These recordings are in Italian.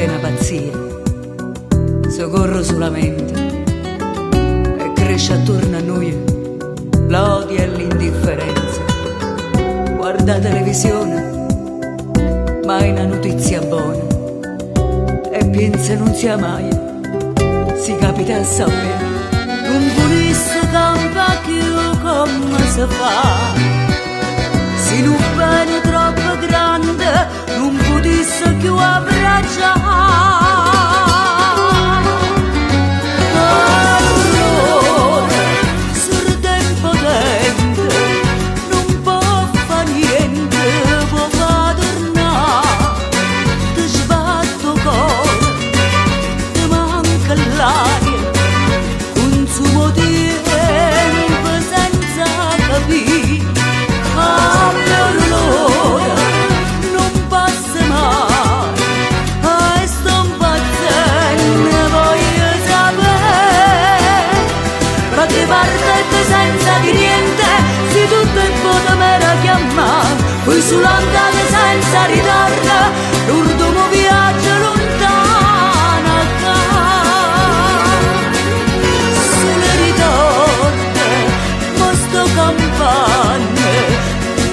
è una pazzia, soccorro solamente e cresce attorno a noi l'odio e l'indifferenza. Guarda televisione, mai una notizia buona, e pensa non sia mai, si capita a sapere. Non volesse campa più come si fa, se non bene troppo grande non potesse più abbracciare. Allora, sordo e impotente, non può fare niente, può far tornare, ti sbatto cuore, ti manca l'aria, un suo tempo senza capire. Allora non passa mai, e sto impazzendo, voglio sapere da che parte senza di niente, se tutto è buono me la chiamare, poi sull'andata senza ritorno, l'ultimo viaggio lontano a casa. Sulle ritorne, ma sto campagna,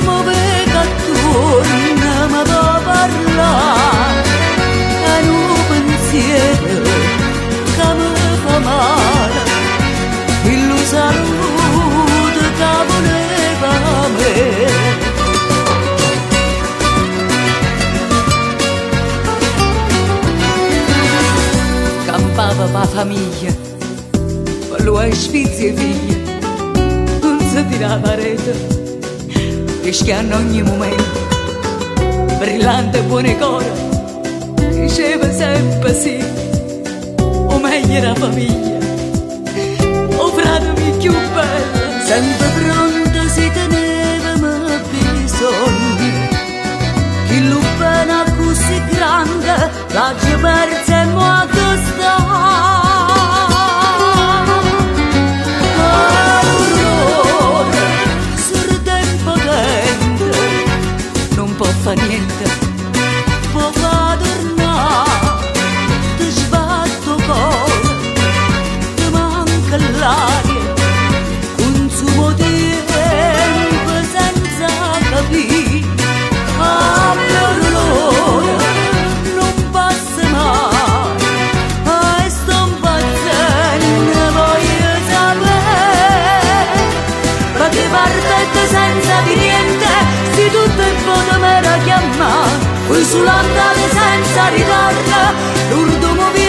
muove catturna, ma può parlare, è un pensiero che mi fa male, il saluto che voleva me. Campava la famiglia, con lui sfizi e figli, non si tirava rete, rischiando ogni momento, brillante e buone cuore, diceva sempre sì, o meglio la famiglia, o fratelli più bello, sempre pronto si teneva ma bisogno, chi lo pena così grande, la persa e mo sta. Allora, sordo e impotente, non può fa niente, può far tornare, ti sbatto cuore, ti manca l'aria, un suo tempo senza capire. Allora non passa mai, e sto impazzendo, voglio sapere da che parte senza di niente, se tutto è buono me la chiamare, poi sull'andata senza ritorno, l'ultimo viaggio